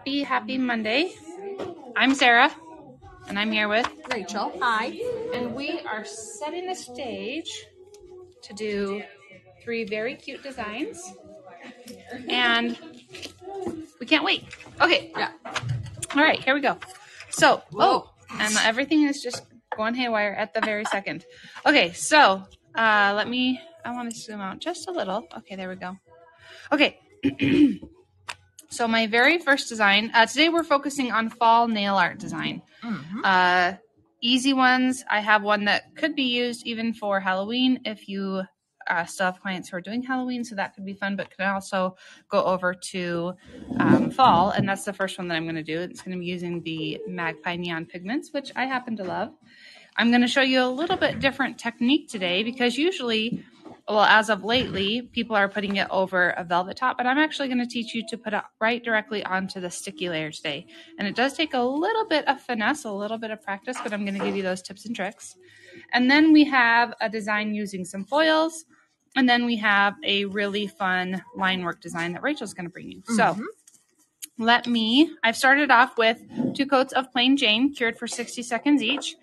Happy Monday. I'm Sarah, and I'm here with Rachel. Hi. And we are setting the stage to do 3 very cute designs. And we can't wait. Okay. Yeah. All right, here we go. So, and everything is just going haywire at the very second. Okay, so I want to zoom out just a little. Okay, there we go. Okay. So my very first design, today we're focusing on fall nail art design. Mm-hmm. Easy ones. I have one that could be used even for Halloween if you still have clients who are doing Halloween, so that could be fun, but can also go over to fall, and that's the first one that I'm going to do. It's going to be using the Magpie neon pigments, which I happen to love. I'm going to show you a little bit different technique today because usually, well, as of lately, people are putting it over a velvet top, but I'm actually going to teach you to put it right directly onto the sticky layer today. And it does take a little bit of finesse, a little bit of practice, but I'm going to give you those tips and tricks. And then we have a design using some foils, and then we have a really fun line work design that Rachel's going to bring you. So I've started off with 2 coats of plain Jane cured for 60 seconds each.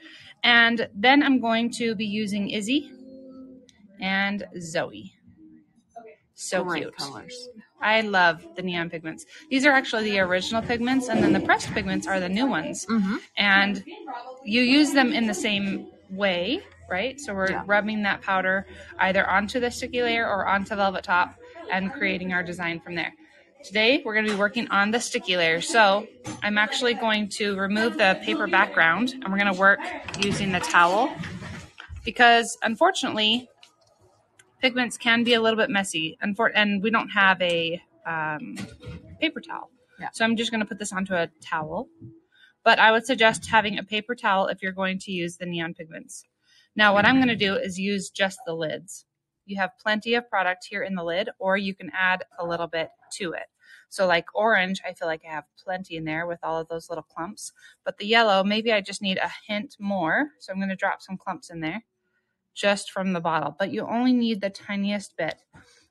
And then I'm going to be using Izzy and Zoe. So Great cute. Colors. I love the neon pigments. These are actually the original pigments, and then the pressed pigments are the new ones. Mm-hmm. And you use them in the same way, right? So we're rubbing that powder either onto the sticky layer or onto velvet top and creating our design from there. Today, we're going to be working on the sticky layer. So I'm actually going to remove the paper background, and we're going to work using the towel because, unfortunately, pigments can be a little bit messy, and we don't have a paper towel. Yeah. So I'm just going to put this onto a towel. But I would suggest having a paper towel if you're going to use the neon pigments. Now, what I'm going to do is use just the lids. You have plenty of product here in the lid, or you can add a little bit to it. So like orange, I feel like I have plenty in there with all of those little clumps. But the yellow, maybe I just need a hint more. So I'm going to drop some clumps in there just from the bottle. But you only need the tiniest bit.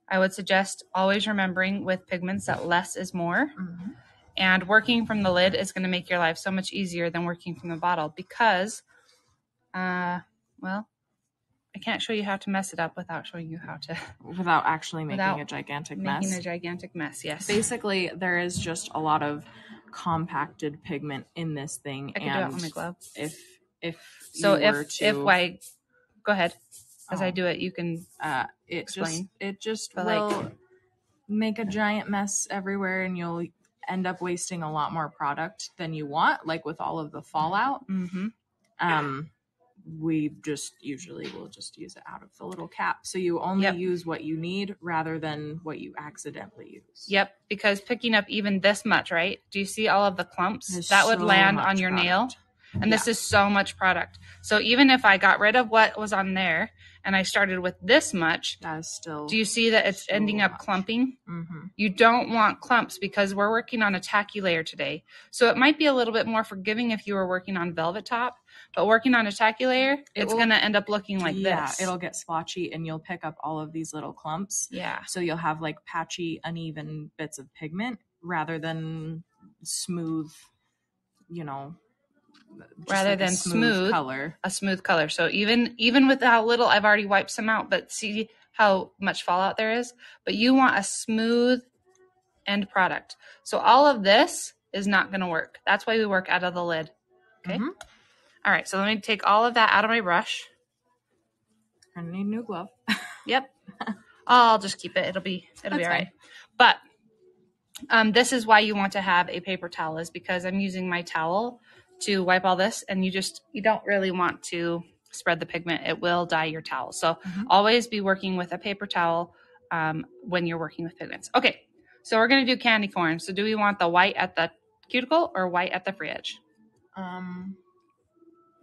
I would suggest always remembering with pigments that less is more. Mm-hmm. And working from the lid is going to make your life so much easier than working from the bottle because, well, I can't show you how to mess it up without showing you how to. Without actually making a gigantic mess. Making a gigantic mess, yes. Basically, there is just a lot of compacted pigment in this thing. I can do it on my glove. Go ahead. As I do it, you can explain. It just will make a giant mess everywhere, and you'll end up wasting a lot more product than you want, like with all of the fallout. Mm-hmm. We just usually will just use it out of the little cap. So you only use what you need rather than what you accidentally use. Yep, because picking up even this much, right? Do you see all of the clumps? There's that would so land much on your product. nail. And this is so much product. So even if I got rid of what was on there and I started with this much, that is still. Do you see that it's ending up clumping? Mm-hmm. You don't want clumps because we're working on a tacky layer today. So it might be a little bit more forgiving if you were working on velvet top, but working on a tacky layer, it's going to end up looking like this. Yeah, it'll get splotchy and you'll pick up all of these little clumps. Yeah. So you'll have like patchy, uneven bits of pigment rather than smooth, rather than smooth color. A smooth color. So even with how little, I've already wiped some out, but see how much fallout there is? But you want a smooth end product. So all of this is not going to work. That's why we work out of the lid. Okay. Mm-hmm. All right. So let me take all of that out of my brush. I need a new glove. Yep. I'll just keep it. It'll be all right. But this is why you want to have a paper towel, is because I'm using my towel to wipe all this, and you don't really want to spread the pigment. It will dye your towel. So always be working with a paper towel when you're working with pigments. Okay, so we're going to do candy corn. So do we want the white at the cuticle or white at the free edge?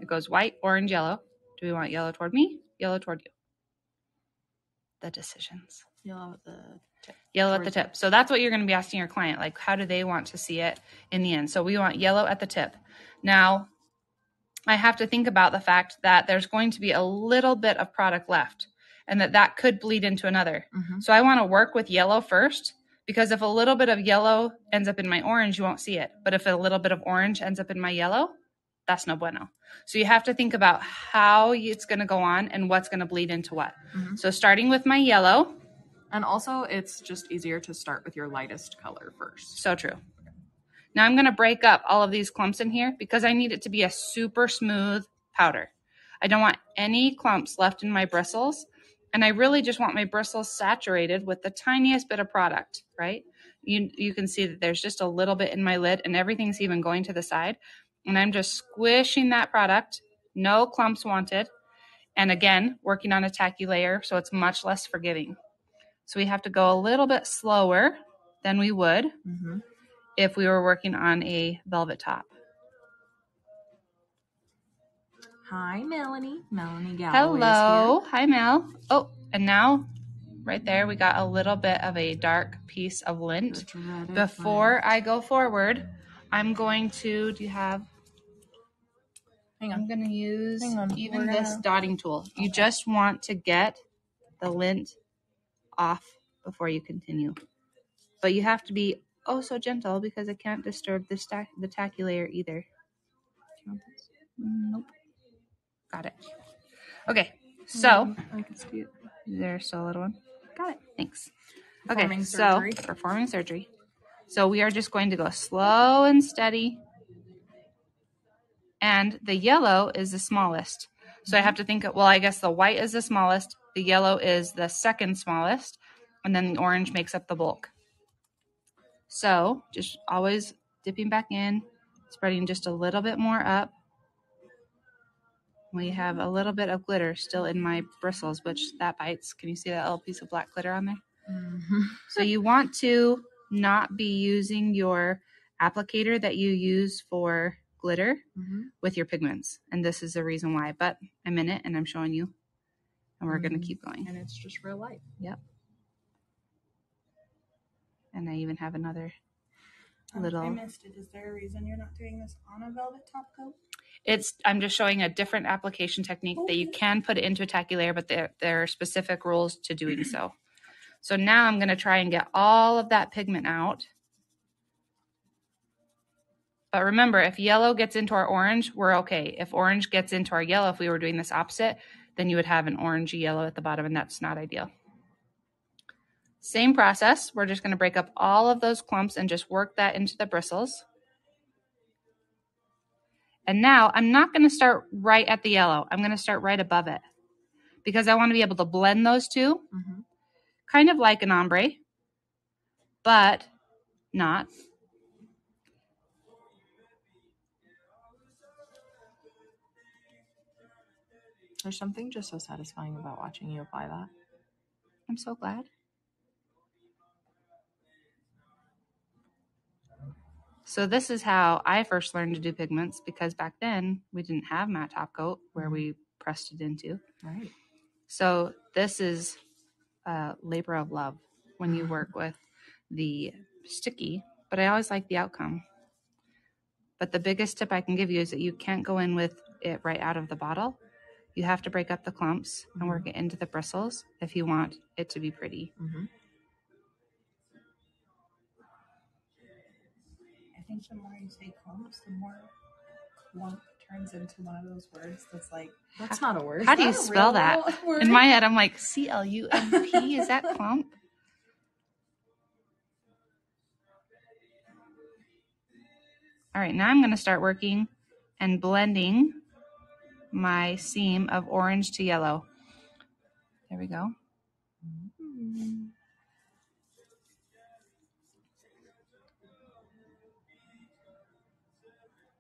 It goes white, orange, yellow. Do we want yellow toward me? Yellow toward you? The decisions. Yellow at the tip. Yellow at the tip. So that's what you're going to be asking your client, like how do they want to see it in the end? So we want yellow at the tip. Now, I have to think about the fact that there's going to be a little bit of product left and that could bleed into another. So I want to work with yellow first Because if a little bit of yellow ends up in my orange, you won't see it. But if a little bit of orange ends up in my yellow, that's no bueno. So you have to think about how it's going to go on and what's going to bleed into what. So starting with my yellow. And also, it's just easier to start with your lightest color first. So true. Now I'm going to break up all of these clumps in here because I need it to be a super smooth powder. I don't want any clumps left in my bristles. And I really just want my bristles saturated with the tiniest bit of product, right? You can see that there's just a little bit in my lid and everything's even going to the side. And I'm just squishing that product. No clumps wanted. And again, working on a tacky layer, so it's much less forgiving. So we have to go a little bit slower than we would if we were working on a velvet top. Hi, Melanie. Melanie Galloway. Hello. Hi, Mel. Oh, and now right there, we got a little bit of a dark piece of lint. Before I go forward, I'm going to, do you have? Hang on. I'm going to use even this dotting tool. You just want to get the lint off before you continue. But you have to be oh so gentle because it can't disturb the tacky layer either. Nope. Got it. Okay, so I can see it. there's still a little one. Got it. Thanks. Performing Okay, surgery. so performing surgery. So we are just going to go slow and steady. And the yellow is the smallest. So I have to think, well, I guess the white is the smallest, the yellow is the second smallest, and then the orange makes up the bulk. So just always dipping back in, spreading just a little bit more up. We have a little bit of glitter still in my bristles, which that bites. Can you see that little piece of black glitter on there? So you want to not be using your applicator that you use for glitter with your pigments. And this is the reason why. But I'm in it and I'm showing you. And we're going to keep going. And it's just real life. Yep. And I even have another little. I missed it. Is there a reason you're not doing this on a velvet top coat? I'm just showing a different application technique that you can put it into a tacky layer, but there are specific rules to doing so. So now I'm going to try and get all of that pigment out. But remember, if yellow gets into our orange, we're okay. If orange gets into our yellow, if we were doing this opposite, then you would have an orangey yellow at the bottom, and that's not ideal. Same process. We're just going to break up all of those clumps and just work that into the bristles. And now I'm not going to start right at the yellow. I'm going to start right above it because I want to be able to blend those two, kind of like an ombre, but not. There's something just so satisfying about watching you apply that. I'm so glad. So this is how I first learned to do pigments because back then we didn't have matte top coat where we pressed it into. Right. So this is a labor of love when you work with the sticky, but I always like the outcome. But the biggest tip I can give you is that you can't go in with it right out of the bottle. You have to break up the clumps and work it into the bristles if you want it to be pretty. I think the more you say clumps, the more clump turns into one of those words that's like, that's not a word. How do you spell that? In my head, I'm like, C-L-U-M-P, is that clump? All right, now I'm going to start working and blending my seam of orange to yellow. There we go.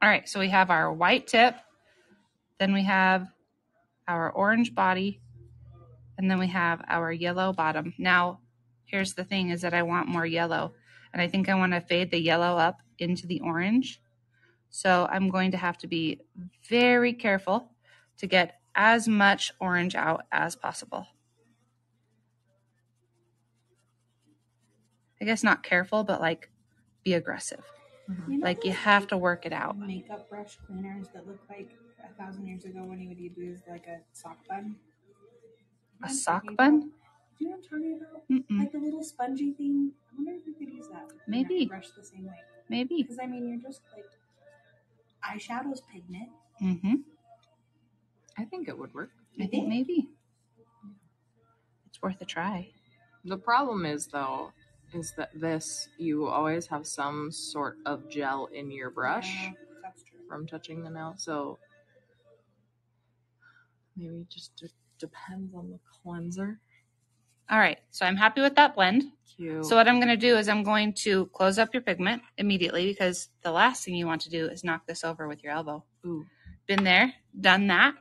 All right, so we have our white tip, then we have our orange body, and then we have our yellow bottom. Now, here's the thing is that I want more yellow, and I think I want to fade the yellow up into the orange. So I'm going to have to be very careful to get as much orange out as possible. I guess not careful, but like be aggressive. You know, Like you have to work it out. Makeup brush cleaners that look like 1,000 years ago when you would use like a sock bun. A sock bun? Do you know what I'm talking about? Mm-mm. Like the little spongy thing. I wonder if you could use that. Maybe. Brush the same way. Maybe. Because I mean, you're just like eyeshadow's pigment. Mm-hmm. I think it would work. I think maybe. It's worth a try. The problem is, though, is that you always have some sort of gel in your brush That's true. from touching the nail. So maybe it just depends on the cleanser. All right, so I'm happy with that blend. Cute. So what I'm going to do is I'm going to close up your pigment immediately because the last thing you want to do is knock this over with your elbow. Ooh. Been there, done that.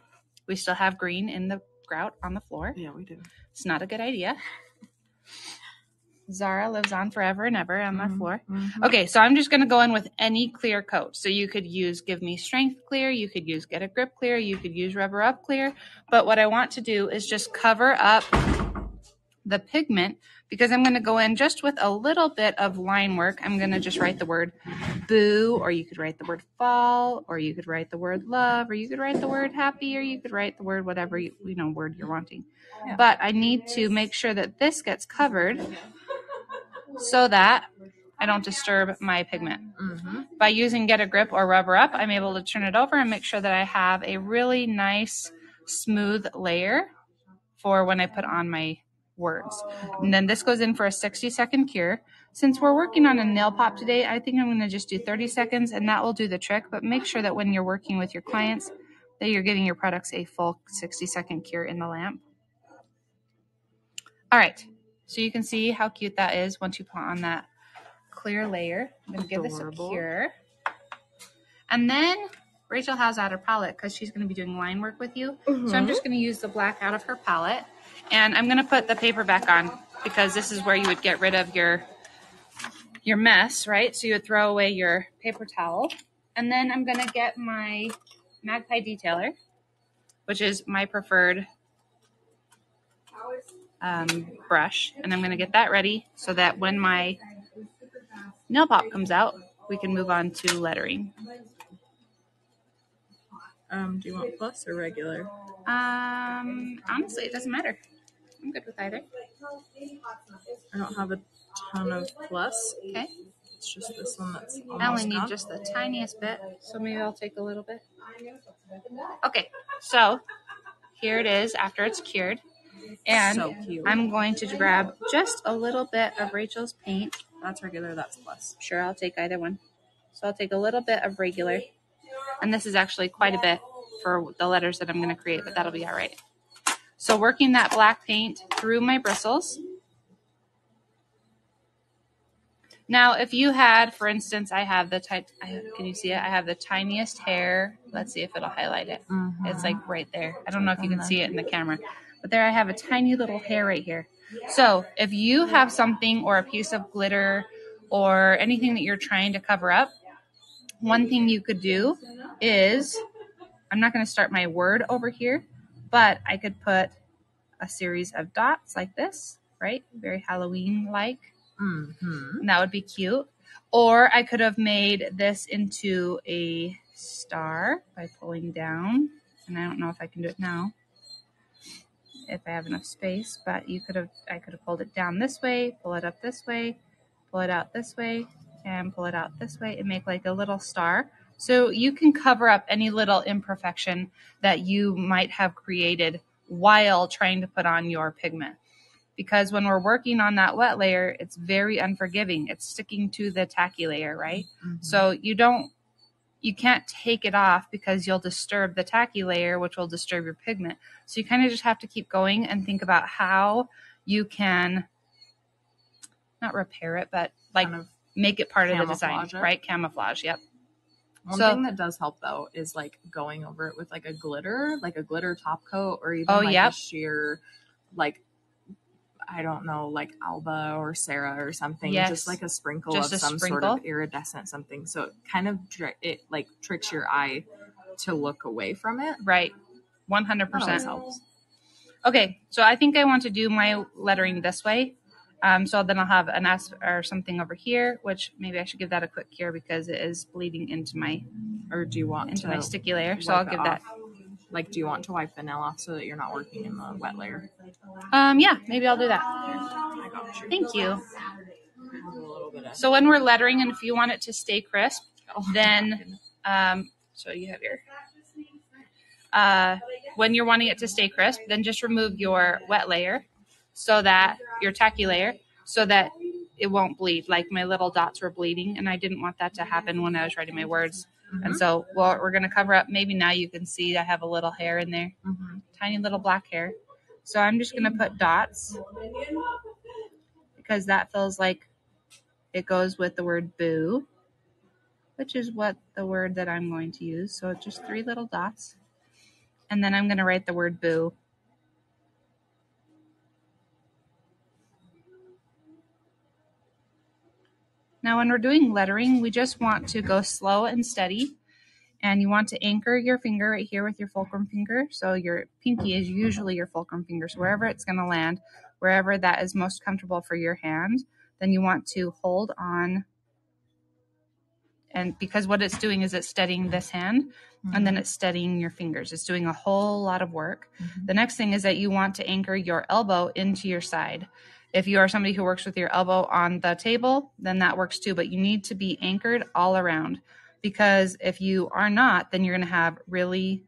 We still have green in the grout on the floor. Yeah, we do. It's not a good idea. Zara lives on forever and ever on my floor. Mm-hmm. Okay, so I'm just going to go in with any clear coat. So you could use Give Me Strength Clear. You could use Get a Grip Clear. You could use Rubber Up Clear. But what I want to do is just cover up the pigment because I'm going to go in just with a little bit of line work. I'm going to just write the word boo, or you could write the word fall, or you could write the word love, or you could write the word happy, or you could write the word whatever word you're wanting. Yeah. But I need to make sure that this gets covered so that I don't disturb my pigment. Mm-hmm. By using Get a Grip or Rubber Up, I'm able to turn it over and make sure that I have a really nice, smooth layer for when I put on my words. And then this goes in for a 60-second cure. Since we're working on a nail pop today, I think I'm going to just do 30 seconds and that will do the trick. But make sure that when you're working with your clients that you're giving your products a full 60-second cure in the lamp. All right. So you can see how cute that is once you put on that clear layer. I'm going to give this a cure. And then Rachel has out her palette because she's going to be doing line work with you. Mm-hmm. So I'm just going to use the black out of her palette. And I'm going to put the paper back on because this is where you would get rid of your mess, right? So you would throw away your paper towel. And then I'm going to get my Magpie detailer, which is my preferred brush. And I'm going to get that ready so that when my nail pop comes out, we can move on to lettering. Do you want plus or regular? Honestly, it doesn't matter. I'm good with either. I don't have a ton of plus. Okay. It's just this one that's almost I only need gone. just the tiniest bit, so maybe I'll take a little bit. Okay, so here it is after it's cured. And So cute. I'm going to grab just a little bit of Rachel's paint. That's regular, that's plus. Sure, I'll take either one. So I'll take a little bit of regular. And this is actually quite a bit for the letters that I'm going to create, but that'll be all right. So working that black paint through my bristles. Now, if you had, for instance, I have the can you see it? I have the tiniest hair. Let's see if it'll highlight it. Mm-hmm. It's like right there. I don't know if you can see it in the camera, but there I have a tiny little hair right here. So if you have something or a piece of glitter or anything that you're trying to cover up, one thing you could do is, I'm not going to start my word over here, but I could put a series of dots like this, right? Very Halloween-like. Mm-hmm. And that would be cute. Or I could have made this into a star by pulling down. And I don't know if I can do it now, if I have enough space, but I could have pulled it down this way, pull it up this way, pull it out this way, and pull it out this way and make like a little star. So you can cover up any little imperfection that you might have created while trying to put on your pigment. Because when we're working on that wet layer, it's very unforgiving. It's sticking to the tacky layer, right? Mm-hmm. So you can't take it off because you'll disturb the tacky layer, which will disturb your pigment. So you kind of just have to keep going and think about how you can not repair it, but like kind of make it part of the design, right? Camouflage, yep. One thing that does help though is like going over it with like a glitter top coat, or even a sheer, like, I don't know, like Alba or Sarah or something. Yes. Just like a sprinkle of some sort of iridescent something. So it kind of tricks your eye to look away from it. Right. 100% helps. Okay. So I think I want to do my lettering this way. So then I'll have an S or something over here, which maybe I should give that a quick cure because it is bleeding into my, or do you want into my sticky layer. So I'll give that. Like, do you want to wipe the nail off so that you're not working in the wet layer? Yeah, maybe I'll do that. I got you. Thank you. So when we're lettering, and if you want it to stay crisp, then, so you have your, when you're wanting it to stay crisp, then just remove your wet layer so that, your tacky layer, so that it won't bleed. Like my little dots were bleeding, and I didn't want that to happen when I was writing my words. Mm-hmm. And so, well, we're going to cover up. Maybe now you can see I have a little hair in there, tiny little black hair. So I'm just going to put dots because that feels like it goes with the word boo, which is what the word that I'm going to use. So just 3 little dots. And then I'm going to write the word boo. Now, when we're doing lettering, we just want to go slow and steady. And you want to anchor your finger right here with your fulcrum finger. So your pinky is usually your fulcrum finger. So wherever it's going to land, wherever that is most comfortable for your hand, then you want to hold on. And because what it's doing is it's steadying this hand, and then it's steadying your fingers. It's doing a whole lot of work. The next thing is that you want to anchor your elbow into your side. If you are somebody who works with your elbow on the table, then that works too. But you need to be anchored all around. Because if you are not, then you're going to have really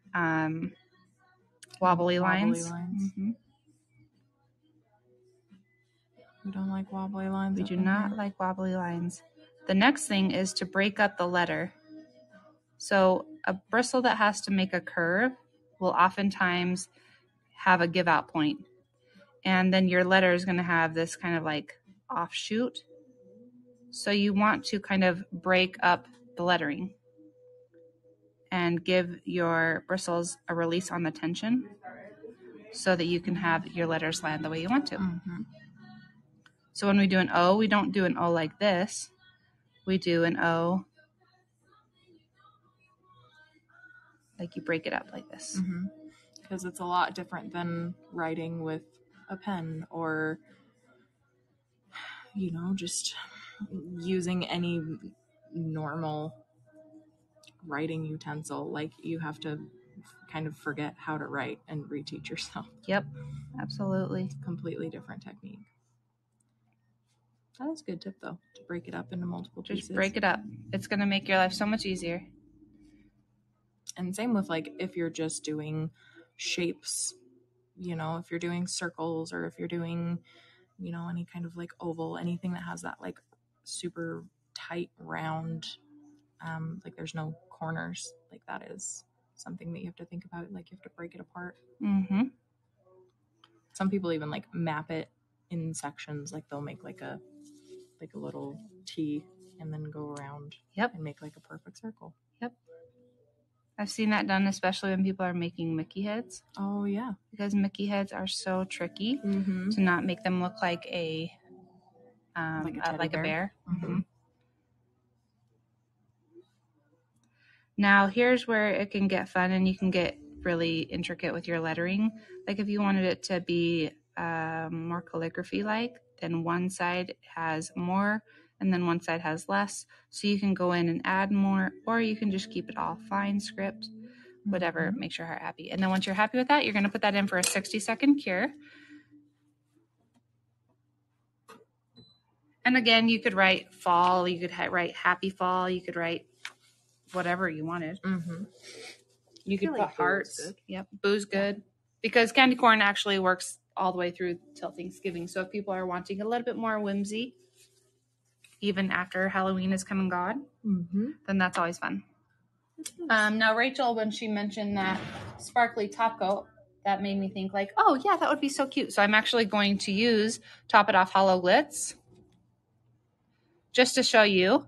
wobbly lines. We don't like wobbly lines. We do not like wobbly lines. The next thing is to break up the letter. So a bristle that has to make a curve will oftentimes have a give out point. And then your letter is going to have this kind of like offshoot. So you want to kind of break up the lettering and give your bristles a release on the tension so that you can have your letters land the way you want to. So when we do an O, we don't do an O like this. We do an O like you break it up like this. Because it's a lot different than writing with a pen or, you know, just using any normal writing utensil. Like, you have to kind of forget how to write and reteach yourself. Yep, absolutely. Completely different technique. That is a good tip, though, to break it up into multiple pieces. Just break it up. It's going to make your life so much easier. And same with, like, if you're just doing shapes, you know, if you're doing circles or if you're doing, you know, any kind of, like, oval, anything that has that, like, super tight, round, like, there's no corners. Like, that is something that you have to think about. Like, you have to break it apart. Some people even, like, map it in sections. Like, they'll make, like a little T and then go around and make, like, a perfect circle. I've seen that done, especially when people are making Mickey heads. Oh, yeah. Because Mickey heads are so tricky to not make them look like a bear. Now, here's where it can get fun and you can get really intricate with your lettering. Like if you wanted it to be more calligraphy-like, then one side has more and then one side has less. So you can go in and add more, or you can just keep it all fine script, whatever makes your heart happy. And then once you're happy with that, you're going to put that in for a 60-second cure. And again, you could write fall, you could write happy fall, you could write whatever you wanted. You could put hearts. Yep, boo's good. Because candy corn actually works all the way through till Thanksgiving. So if people are wanting a little bit more whimsy, even after Halloween has come and gone, then that's always fun. Now, Rachel, when she mentioned that sparkly top coat, that made me think like, oh, yeah, that would be so cute. So I'm actually going to use Top It Off Hollow Glitz just to show you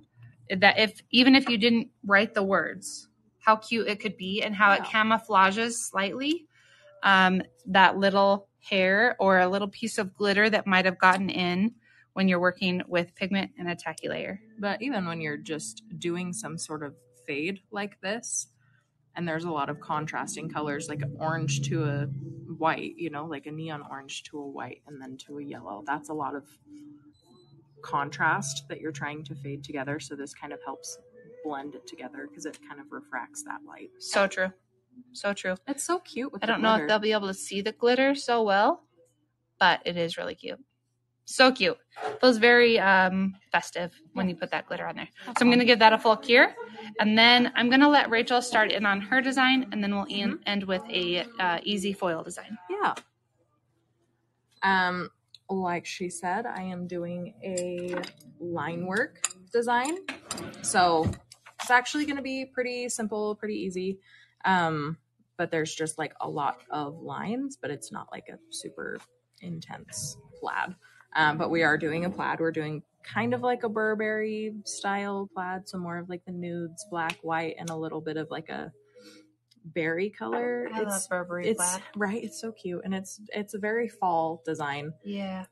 that even if you didn't write the words, how cute it could be and how it camouflages slightly that little hair or a little piece of glitter that might have gotten in when you're working with pigment and a tacky layer. But even when you're just doing some sort of fade like this, and there's a lot of contrasting colors, like orange to a white, you know, like a neon orange to a white and then to a yellow. That's a lot of contrast that you're trying to fade together. So this kind of helps blend it together because it kind of refracts that light. So true. So true. It's so cute with I don't know if they'll be able to see the glitter so well, but it is really cute. So cute. Feels very festive when you put that glitter on there. So I'm going to give that a full cure. And then I'm going to let Rachel start in on her design, and then we'll end with a easy foil design. Yeah. Like she said, I am doing a line work design. So it's actually going to be pretty simple, pretty easy. But there's just like a lot of lines, but it's not like a super intense plaid. But we are doing a plaid. We're doing kind of like a Burberry style plaid. So more of like the nudes, black, white, and a little bit of like a berry color. I love Burberry plaid. Right. It's so cute. And it's a very fall design. Yeah.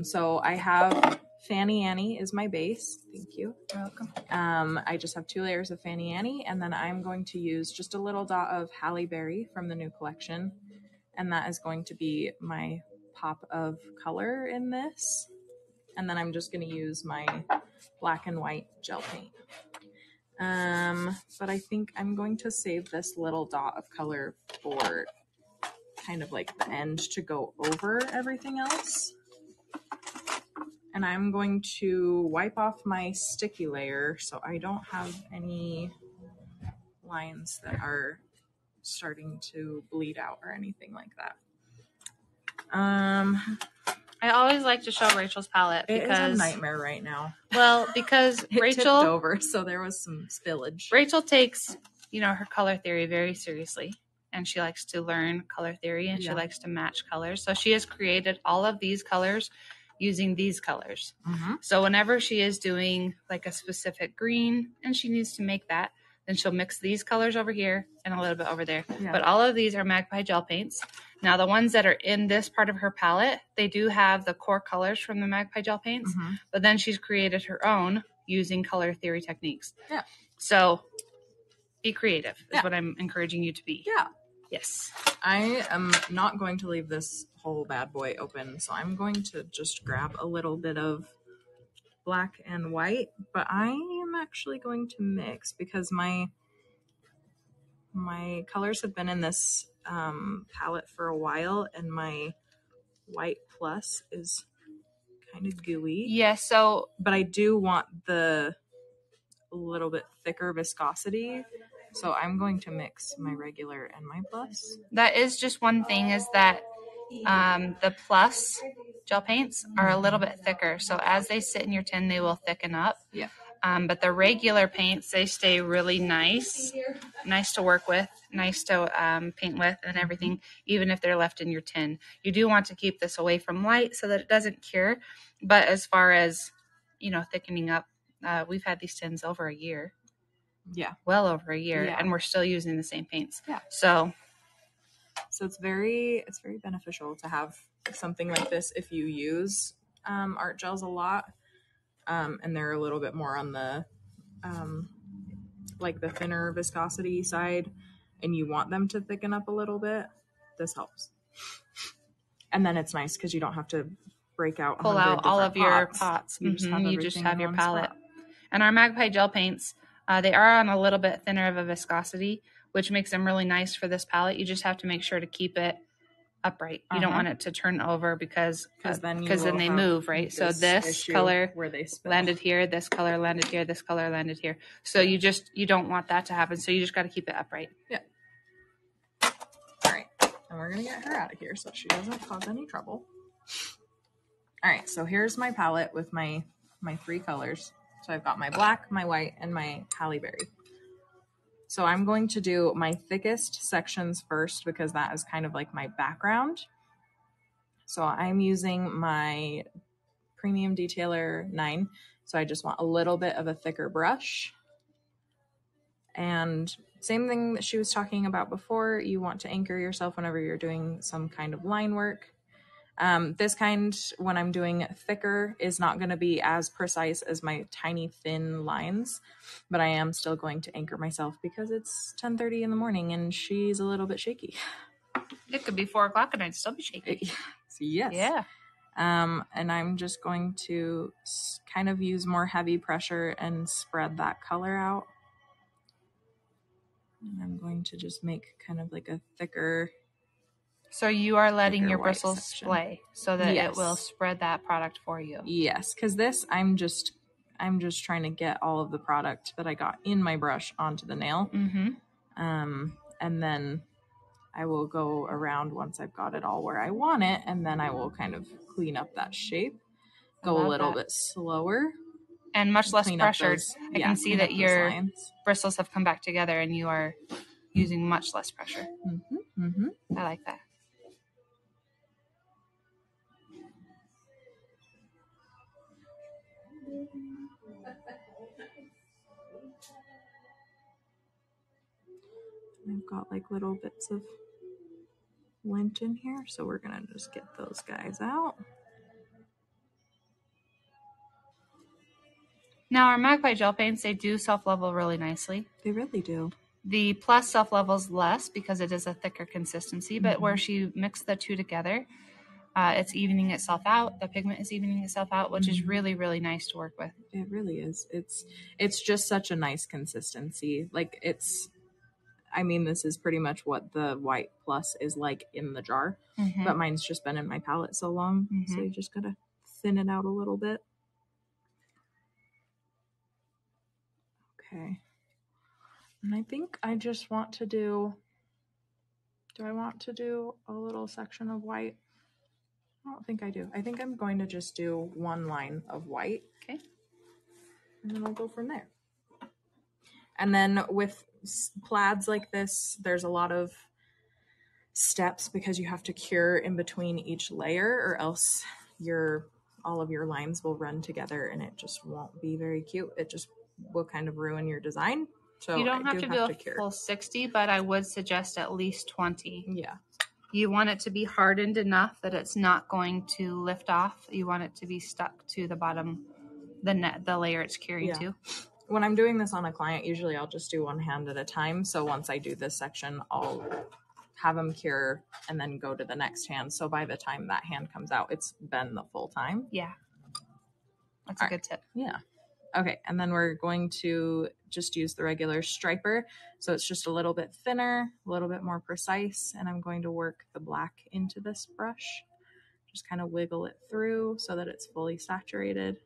So I have Fanny Annie is my base. Thank you. You're welcome. I just have 2 layers of Fanny Annie, and then I'm going to use just a little dot of Halle Berry from the new collection. And that is going to be my pop of color in this. And then I'm just going to use my black and white gel paint. But I think I'm going to save this little dot of color for kind of like the end to go over everything else. And I'm going to wipe off my sticky layer so I don't have any lines that are starting to bleed out or anything like that. I always like to show Rachel's palette because it is a nightmare right now. Well, because it Rachel tipped over, so there was some spillage. Rachel takes, her color theory very seriously, and she likes to learn color theory, and she likes to match colors. So she has created all of these colors using these colors. Mm-hmm. So whenever she is doing like a specific green and she needs to make that, then she'll mix these colors over here and a little bit over there. Yeah. But all of these are Magpie gel paints. Now, the ones that are in this part of her palette, they do have the core colors from the Magpie gel paints, but then she's created her own using color theory techniques. Yeah. So be creative is what I'm encouraging you to be. Yeah. Yes. I am not going to leave this whole bad boy open, so I'm going to just grab a little bit of black and white, but I am actually going to mix because my colors have been in this palette for a while, and my white plus is kind of gooey. Yeah, so but I do want the little bit thicker viscosity, so I'm going to mix my regular and my plus. That is just one thing, is that the plus gel paints are a little bit thicker, so as they sit in your tin, they will thicken up. Yeah. But the regular paints, they stay really nice to work with, nice to paint with and everything, even if they're left in your tin. You do want to keep this away from light so that it doesn't cure. But as far as, thickening up, we've had these tins over a year. Yeah. Well over a year, and we're still using the same paints. Yeah. So it's very beneficial to have something like this if you use art gels a lot. And they're a little bit more on the like the thinner viscosity side, and you want them to thicken up a little bit. This helps. And then it's nice because you don't have to pull out all of your pots. You just have your palette. Spot. And our Magpie gel paints, they are on a little bit thinner of a viscosity, which makes them really nice for this palette. You just have to make sure to keep it upright. You don't want it to turn over because then they move, right? So this color where they landed here, this color landed here, this color landed here. So you don't want that to happen. So you just got to keep it upright. Yeah. All right. And we're going to get her out of here so she doesn't cause any trouble. All right. So here's my palette with my 3 colors. So I've got my black, my white, and my Halle Berry. So I'm going to do my thickest sections first because that is kind of like my background. So I'm using my Premium Detailer 9. So I just want a little bit of a thicker brush. And same thing that she was talking about before, you want to anchor yourself whenever you're doing some kind of line work. This kind, when I'm doing thicker, is not going to be as precise as my tiny thin lines, but I am still going to anchor myself because it's 10:30 in the morning and she's a little bit shaky. It could be 4 o'clock and I'd still be shaky. Yes. Yeah. And I'm just going to kind of use more heavy pressure and spread that color out. And I'm going to just make kind of like a thicker. So you are letting your bristles splay so that yes. it will spread that product for you. Yes, because this I'm just trying to get all of the product that I got in my brush onto the nail. Mm-hmm. And then I will go around once I've got it all where I want it, and then I will kind of clean up that shape. Go a little bit slower. And much less pressured. I can see that your bristles have come back together and you are using much less pressure. Mm-hmm, mm-hmm. I like that. I've got like little bits of lint in here, so we're gonna just get those guys out. Now our Magpie gel paints, they do self-level really nicely. They really do. The Plus self-levels less because it is a thicker consistency, but where she mixed the two together, it's evening itself out. The pigment is evening itself out, which is really, really nice to work with. It really is. It's just such a nice consistency. Like I mean, this is pretty much what the white Plus is like in the jar, but mine's just been in my palette so long. So you just gotta thin it out a little bit. Okay. And I think I just want to do I want to do a little section of white? I don't think I do. I think I'm going to just do one line of white. Okay. And then I'll go from there. And then with plaids like this, there's a lot of steps because you have to cure in between each layer, or else all of your lines will run together and it just won't be very cute. It just will kind of ruin your design. So you don't have to do a full 60, but I would suggest at least 20. Yeah. You want it to be hardened enough that it's not going to lift off. You want it to be stuck to the bottom, the layer it's curing to. When I'm doing this on a client, usually I'll just do one hand at a time. So once I do this section, I'll have them cure and then go to the next hand. So by the time that hand comes out, it's been the full time. Yeah. That's a good tip. Yeah. Okay. And then we're going to just use the regular striper. So it's just a little bit thinner, a little bit more precise. And I'm going to work the black into this brush. Just kind of wiggle it through so that it's fully saturated.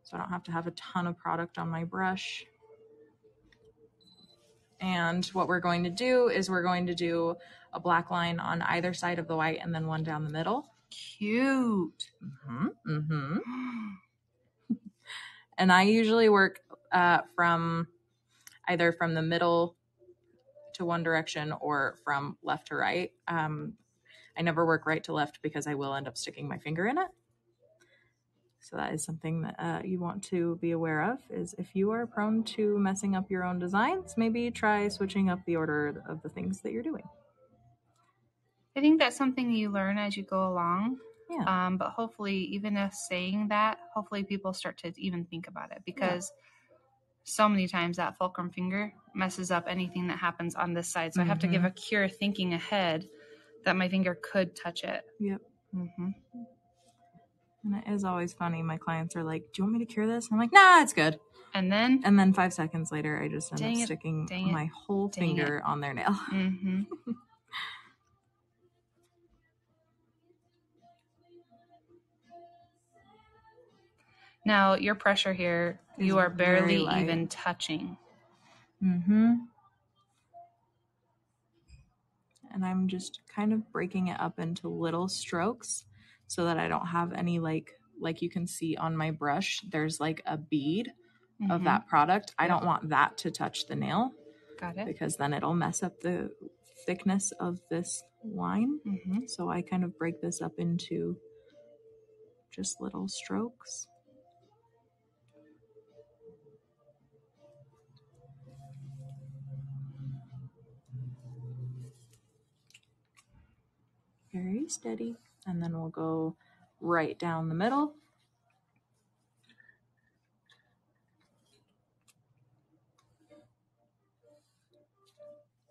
So I don't have to have a ton of product on my brush. And what we're going to do is we're going to do a black line on either side of the white and then one down the middle. Cute. And I usually work from either from the middle to one direction or from left to right. I never work right to left because I will end up sticking my finger in it. So that is something that you want to be aware of, is if you are prone to messing up your own designs, maybe try switching up the order of the things that you're doing. I think that's something you learn as you go along. Yeah. But hopefully, even if saying that, hopefully people start to even think about it, because so many times that fulcrum finger messes up anything that happens on this side. So I have to give a cure thinking ahead that my finger could touch it. Yep. And it is always funny. My clients are like, do you want me to cure this? I'm like, nah, it's good. And then 5 seconds later, I just end up sticking my whole finger on their nail. Now, your pressure here, you are barely even touching. And I'm just kind of breaking it up into little strokes so that I don't have any, like you can see on my brush, there's like a bead of that product. I don't want that to touch the nail. Got it. Because then it'll mess up the thickness of this line. So I kind of break this up into just little strokes. Very steady. And then we'll go right down the middle.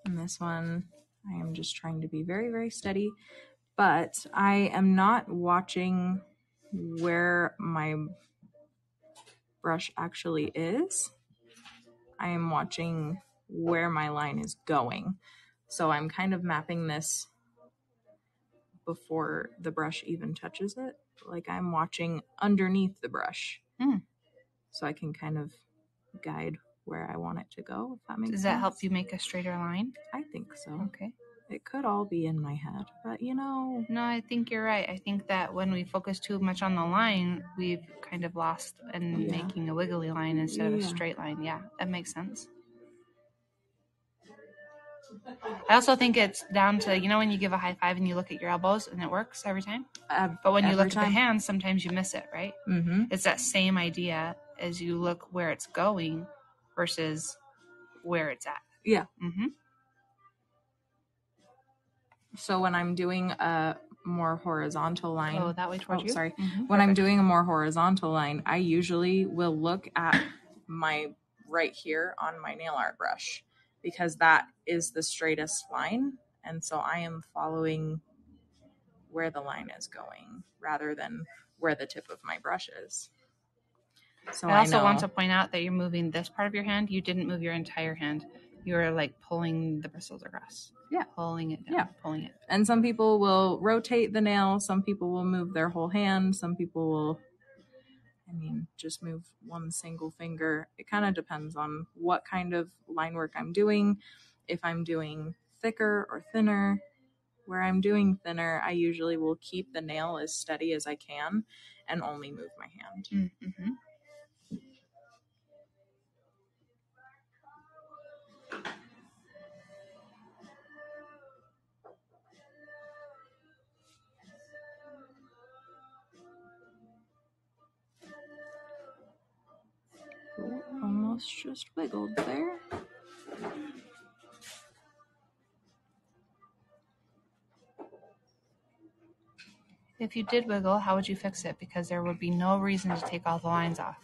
And this one, I am just trying to be very, very steady, but I am not watching where my brush actually is. I am watching where my line is going. So I'm kind of mapping this before the brush even touches it. Like I'm watching underneath the brush. So I can kind of guide where I want it to go, if that makes sense. Does that help you make a straighter line? I think so. Okay. It could all be in my head, but No, I think you're right. I think that when we focus too much on the line, we've kind of lost in making a wiggly line instead of a straight line. Yeah, that makes sense. I also think it's down to, when you give a high five and you look at your elbows and it works every time. But when you look at the hands, sometimes you miss it, right? Mm-hmm. It's that same idea as you look where it's going versus where it's at. Yeah. Mm-hmm. So when I'm doing a more horizontal line. Oh, that way towards you? Sorry. Mm-hmm. When I'm doing a more horizontal line, I usually will look at my right here on my nail art brush because that is the straightest line. And so I am following where the line is going rather than where the tip of my brush is. So I also want to point out that you're moving this part of your hand. You didn't move your entire hand. You were like pulling the bristles across. Yeah. Pulling it down. Yeah. Pulling it. And some people will rotate the nail. Some people will move their whole hand. Some people will, just move one single finger. It kind of depends on what kind of line work I'm doing. If I'm doing thicker or thinner. Where I'm doing thinner, I usually will keep the nail as steady as I can and only move my hand. Mm-hmm. Almost just wiggled there. If you did wiggle, how would you fix it? Because there would be no reason to take all the lines off.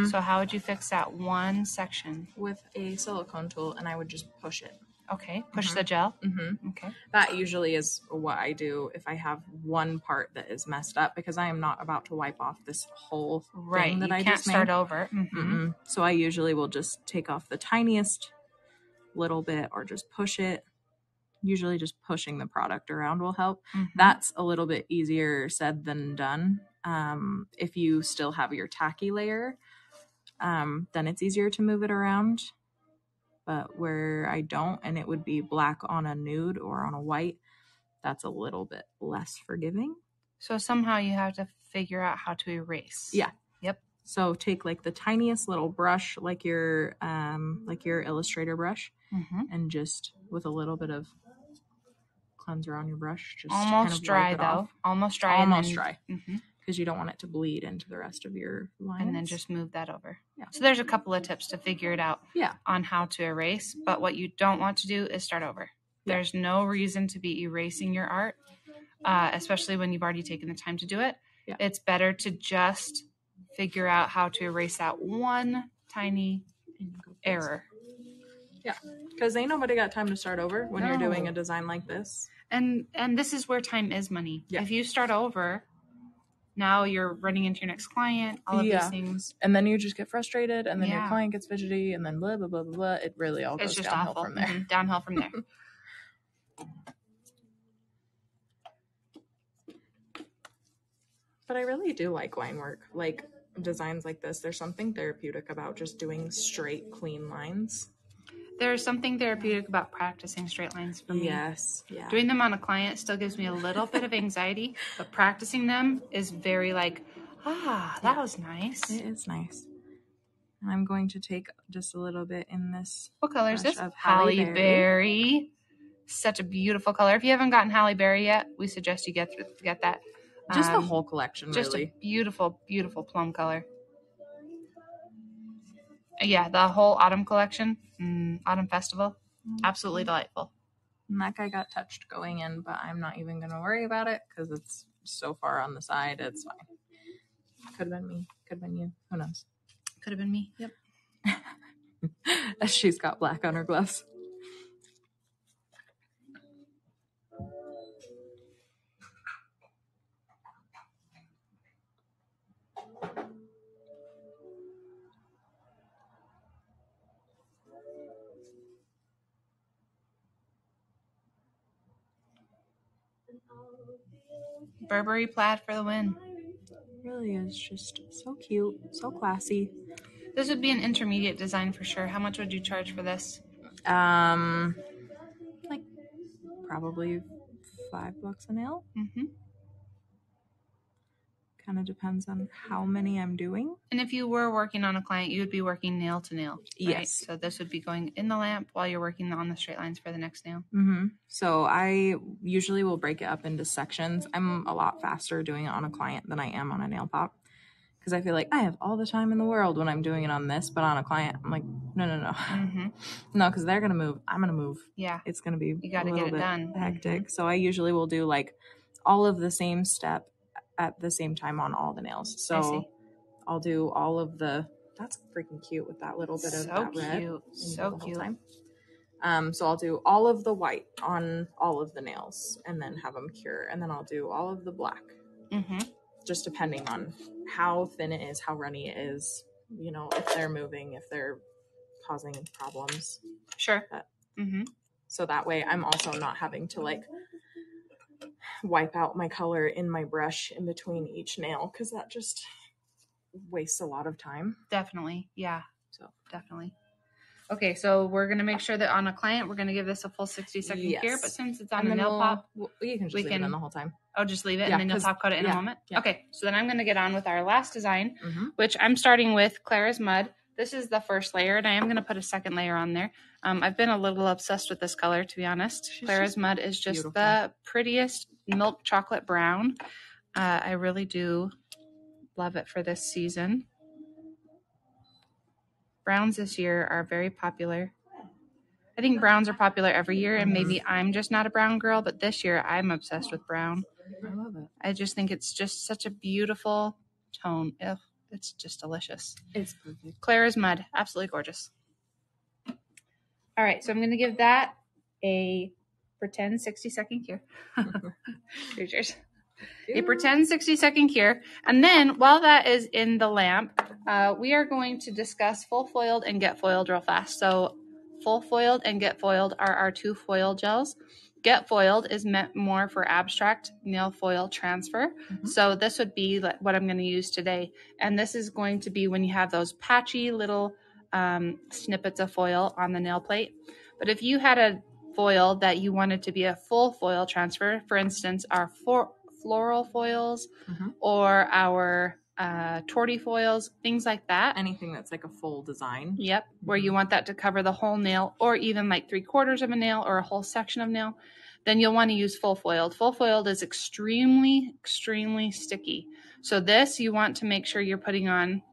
So how would you fix that one section? With a silicone tool, and I would just push it. Okay, push the gel? Mm-hmm. Okay. That usually is what I do if I have one part that is messed up, because I am not about to wipe off this whole thing that I just made. You can't start over. Mm-hmm. So I usually will just take off the tiniest little bit or just push it. Usually just pushing the product around will help. Mm-hmm. That's a little bit easier said than done. If you still have your tacky layer, then it's easier to move it around. But where I don't, and it would be black on a nude or on a white, that's a little bit less forgiving. So somehow you have to figure out how to erase. Yeah. Yep. So take like the tiniest little brush, like your Illustrator brush, and just with a little bit of cleanser on your brush, just almost kind of dry wipe it though. off. Almost dry. Almost dry. Because you don't want it to bleed into the rest of your lines. And then just move that over. Yeah. So there's a couple of tips to figure it out on how to erase. But what you don't want to do is start over. Yeah. There's no reason to be erasing your art, especially when you've already taken the time to do it. Yeah. It's better to just figure out how to erase that one tiny error. Yeah, because ain't nobody got time to start over when you're doing a design like this. And this is where time is money. Yeah. If you start over, now you're running into your next client, all of these things. And then you just get frustrated, and then your client gets fidgety, and then blah, blah, blah, blah, blah. It really all goes downhill from there. Mm-hmm. Downhill from there. But I really do like line work. Like designs like this, there's something therapeutic about just doing straight, clean lines. There's something therapeutic about practicing straight lines for me. Yes. Yeah. Doing them on a client still gives me a little bit of anxiety, but practicing them is very like, that was nice. It is nice. And I'm going to take just a little bit in this. What color is this? Halle Berry. Such a beautiful color. If you haven't gotten Halle Berry yet, we suggest you get that. Just the whole collection, just really. Just a beautiful, beautiful plum color. Yeah, the whole autumn collection, autumn festival, absolutely delightful. And that guy got touched going in, but I'm not even going to worry about it because it's so far on the side. It's fine. Could have been me. Could have been you. Who knows? Could have been me. Yep. She's got black on her gloves. Burberry plaid for the win. It really is just so cute, so classy. This would be an intermediate design for sure. How much would you charge for this? Like probably $5 a nail. Mm-hmm. Kind of depends on how many I'm doing. And if you were working on a client, you would be working nail to nail. Right? Yes. So this would be going in the lamp while you're working on the straight lines for the next nail. Mm-hmm. So I usually will break it up into sections. I'm a lot faster doing it on a client than I am on a nail pop. Because I feel like I have all the time in the world when I'm doing it on this, but on a client, I'm like, no. Mm-hmm. No, because they're going to move. I'm going to move. Yeah. It's going to be you got to get it done. Hectic. Mm-hmm. So I usually will do like all of the same step at the same time on all the nails. So I'll do all of the, that's freaking cute with that little bit of that red. So cute. So I'll do all of the white on all of the nails and then have them cure. And then I'll do all of the black. Mm-hmm. Just depending on how thin it is, how runny it is, you know, if they're moving, if they're causing problems. Sure. Mm-hmm. So that way I'm also not having to like wipe out my color in my brush in between each nail, because that just wastes a lot of time. Definitely. Yeah. So definitely. Okay, so we're going to make sure that on a client, we're going to give this a full 60-second cure, but since it's on a nail pop, you can just leave it in the whole time. Oh, just leave it and then you'll top coat it in a moment? Yeah. Okay, so then I'm going to get on with our last design, which I'm starting with Clara's Mud. This is the first layer, and I am going to put a second layer on there. I've been a little obsessed with this color, to be honest. Clara's Mud is just beautiful. The prettiest milk chocolate brown. I really do love it for this season. Browns this year are very popular. I think browns are popular every year, and maybe I'm just not a brown girl, but this year I'm obsessed with brown. I love it. I just think it's just such a beautiful tone. Ugh, it's just delicious. It's perfect. Clara's Mud, absolutely gorgeous. All right, so I'm going to give that a pretend 60-second cure. Here's yours. A pretend 60-second cure. And then while that is in the lamp, we are going to discuss full foiled and get foiled real fast. So full foiled and get foiled are our two foil gels. Get foiled is meant more for abstract nail foil transfer. So this would be like what I'm going to use today. And this is going to be when you have those patchy little snippets of foil on the nail plate. But if you had a foil that you wanted to be a full foil transfer, for instance, our floral foils or our torty foils, things like that. Anything that's like a full design. Yep. Where you want that to cover the whole nail or even like 3/4 of a nail or a whole section of nail, then you'll want to use full foiled. Full foiled is extremely, extremely sticky. So this you want to make sure you're putting on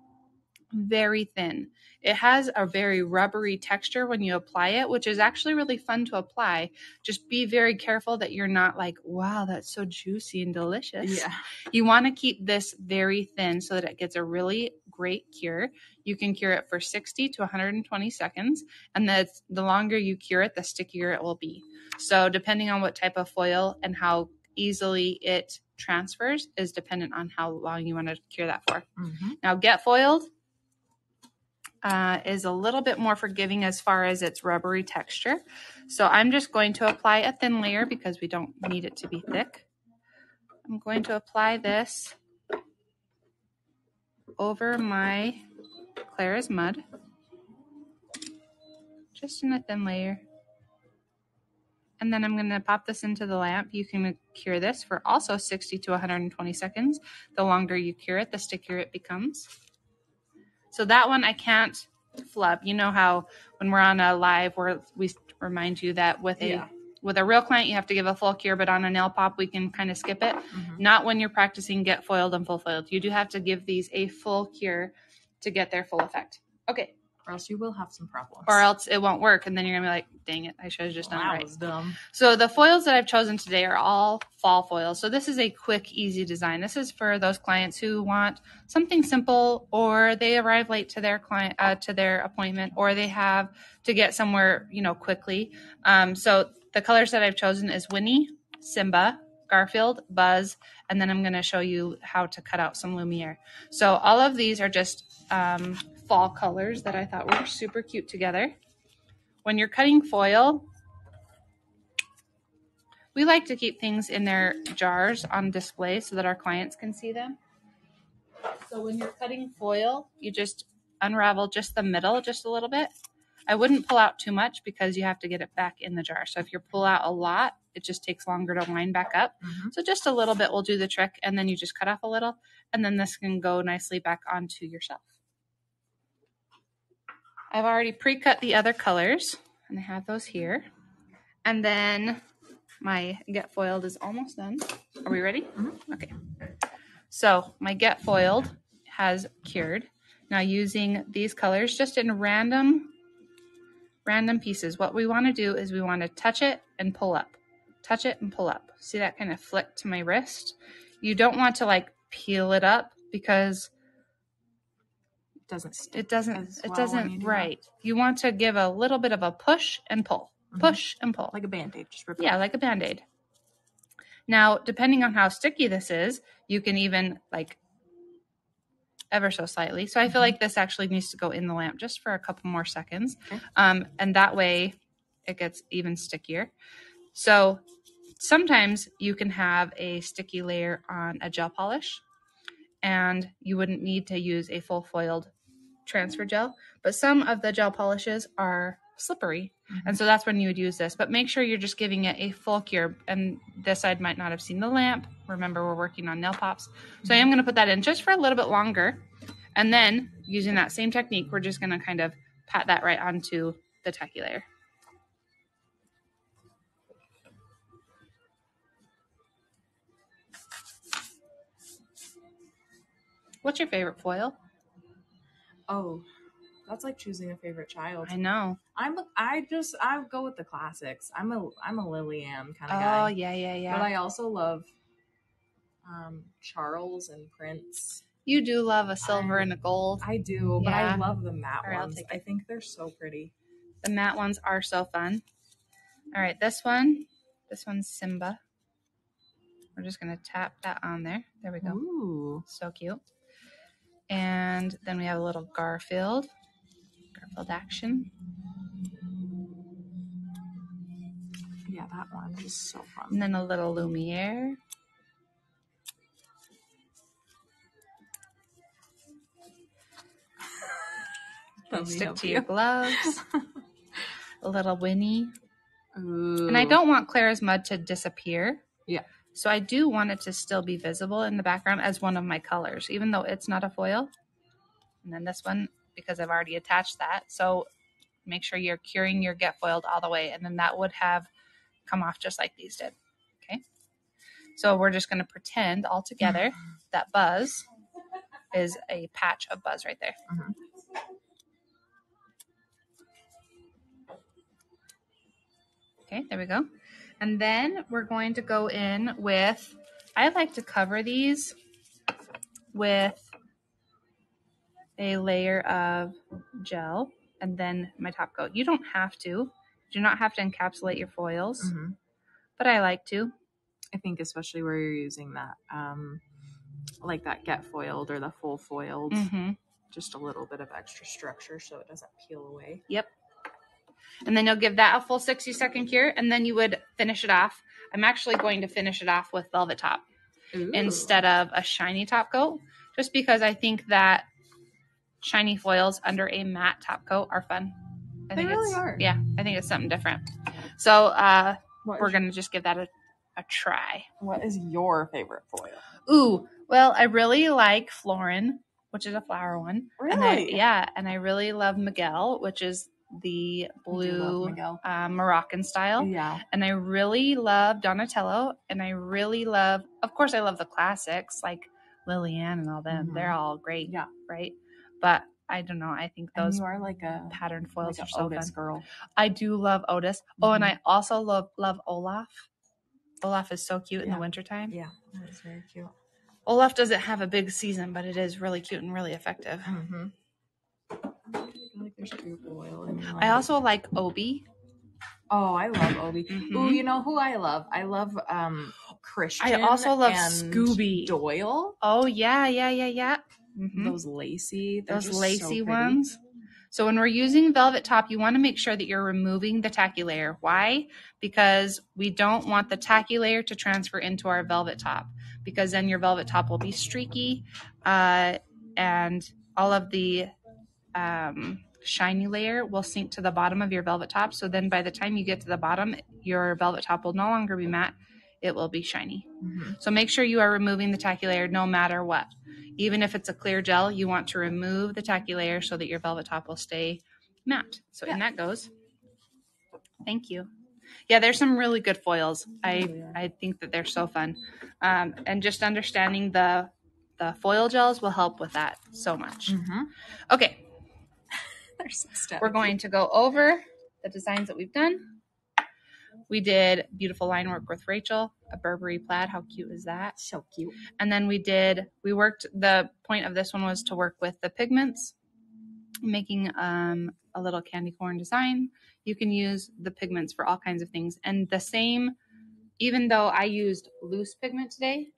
very thin. It has a very rubbery texture when you apply it, which is actually really fun to apply. Just be very careful that you're not like, wow, that's so juicy and delicious. Yeah. You want to keep this very thin so that it gets a really great cure. You can cure it for 60 to 120 seconds. And the longer you cure it, the stickier it will be. So depending on what type of foil and how easily it transfers is dependent on how long you want to cure that for. Now, get foiled is a little bit more forgiving as far as its rubbery texture. So I'm just going to apply a thin layer because we don't need it to be thick. I'm going to apply this over my Clara's Mud, just in a thin layer. And then I'm going to pop this into the lamp. You can cure this for also 60 to 120 seconds. The longer you cure it, the stickier it becomes. So that one I can't flub. You know how when we're on a live, we remind you that with a real client, you have to give a full cure, but on a nail pop, we can kind of skip it. Not when you're practicing get foiled and full foiled. You do have to give these a full cure to get their full effect. Okay. Or else you will have some problems. Or else it won't work, and then you're going to be like, dang it, I should have just done it right. That was dumb. So the foils that I've chosen today are all fall foils. So this is a quick, easy design. This is for those clients who want something simple, or they arrive late to their to their appointment, or they have to get somewhere, quickly. So the colors that I've chosen is Winnie, Simba, Garfield, Buzz, and then I'm going to show you how to cut out some Lumiere. So all of these are just fall colors that I thought were super cute together. When you're cutting foil, We like to keep things in their jars on display so that our clients can see them. So when you're cutting foil, you just unravel just the middle just a little bit. I wouldn't pull out too much because you have to get it back in the jar. So if you pull out a lot, it just takes longer to wind back up. So just a little bit will do the trick, and then you just cut off a little, and then this can go nicely back onto your shelf. I've already pre-cut the other colors, and I have those here. And then my Get Foiled is almost done. Are we ready? Okay. So my Get Foiled has cured. Now using these colors just in random pieces, what we want to do is we want to touch it and pull up. Touch it and pull up. See that kind of flick to my wrist? You don't want to like peel it up because it doesn't stick. It doesn't right. You want to give a little bit of a push and pull. Push and pull. Like a Band-Aid. Just rip it Yeah, like a Band-Aid. Now, depending on how sticky this is, you can even like ever so slightly. So I feel like this actually needs to go in the lamp just for a couple more seconds. Okay. And that way it gets even stickier. So sometimes you can have a sticky layer on a gel polish and you wouldn't need to use a full foiled transfer gel, but some of the gel polishes are slippery. And so that's when you would use this, but make sure you're just giving it a full cure. And this side might not have seen the lamp. Remember, we're working on nail pops. So I am going to put that in just for a little bit longer. And then using that same technique, we're just going to kind of pat that right onto the tacky layer. What's your favorite foil? Oh, that's like choosing a favorite child. I know. I go with the classics. I'm a Liliane kind of guy. Oh, yeah. But I also love Charles and Prince. You do love a silver and a gold. I do, but I love the matte ones. I think they're so pretty. The matte ones are so fun. All right, this one's Simba. We're just going to tap that on there. There we go. Ooh. So cute. And then we have a little Garfield action. Yeah, that one is so fun. And then a little Lumiere. Stick to your gloves. A little Winnie. Ooh. And I don't want Claire's mud to disappear. Yeah. So I do want it to still be visible in the background as one of my colors, even though it's not a foil. And then this one, because I've already attached that. So make sure you're curing your Get Foiled all the way. And then that would have come off just like these did. Okay. So we're just going to pretend all together that Buzz is a patch of Buzz right there. Okay, there we go. And then we're going to go in with, I like to cover these with a layer of gel and then my top coat. You don't have to. You do not have to encapsulate your foils, but I like to. I think especially where you're using that, like that Get Foiled or the full foiled, just a little bit of extra structure so it doesn't peel away. Yep. And then you'll give that a full 60-second cure, and then you would finish it off. I'm actually going to finish it off with velvet top instead of a shiny top coat, just because I think that shiny foils under a matte top coat are fun. They really are. Yeah, I think it's something different. So we're going to just give that a try. What is your favorite foil? Ooh, well, I really like Florin, which is a flower one. Really? And I really love Miguel, which is the blue Moroccan style. Yeah. And I really love Donatello, and I really love, of course, I love the classics like Liliane and all them. They're all great. Yeah. Right. But I don't know. I think those you are like a pattern foils like are so Otis fun. Girl. I do love Otis. Oh, and I also love Olaf. Olaf is so cute in the wintertime. Yeah, that is very cute. Olaf doesn't have a big season, but it is really cute and really effective. I feel like there's two foil in one. I also like Obi. Oh, I love Obi. Ooh, you know who I love? I love Christian. I also love and Scooby Doyle. Oh yeah. Those lacy ones. So when we're using velvet top, you want to make sure that you're removing the tacky layer. Why? Because we don't want the tacky layer to transfer into our velvet top, because then your velvet top will be streaky and all of the shiny layer will sink to the bottom of your velvet top. So then by the time you get to the bottom, your velvet top will no longer be matte. It will be shiny. So make sure you are removing the tacky layer no matter what. Even if it's a clear gel, you want to remove the tacky layer so that your velvet top will stay matte. So in that goes. Thank you. Yeah, there's some really good foils. I think that they're so fun. And just understanding the foil gels will help with that so much. Okay. We're going to go over the designs that we've done. We did beautiful line work with Rachel, a Burberry plaid. How cute is that? So cute. And then the point of this one was to work with the pigments, making a little candy corn design. You can use the pigments for all kinds of things. And the same, even though I used loose pigment today,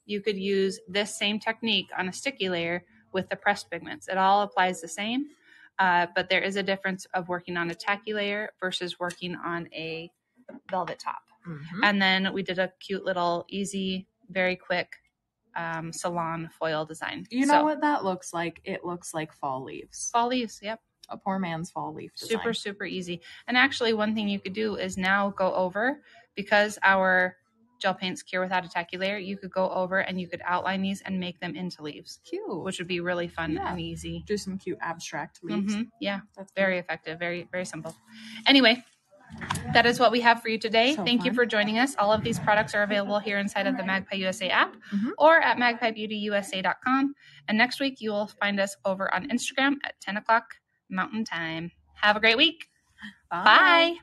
you could use this same technique on a sticky layer with the pressed pigments. It all applies the same, but there is a difference of working on a tacky layer versus working on a velvet top. And then we did a cute little easy, very quick salon foil design. You know what that looks like? It looks like fall leaves. Fall leaves, yep. A poor man's fall leaf design. Super, super easy. And actually one thing you could do is now go over, because our gel paints cure without a tacky layer, you could go over and you could outline these and make them into leaves. Cute. Which would be really fun and easy. Do some cute abstract leaves. Yeah, that's very effective. Very, very simple. Anyway, that is what we have for you today. Thank you for joining us. All of these products are available here inside of the Magpie USA app or at magpiebeautyusa.com. And next week, you will find us over on Instagram at 10 o'clock Mountain Time. Have a great week. Bye.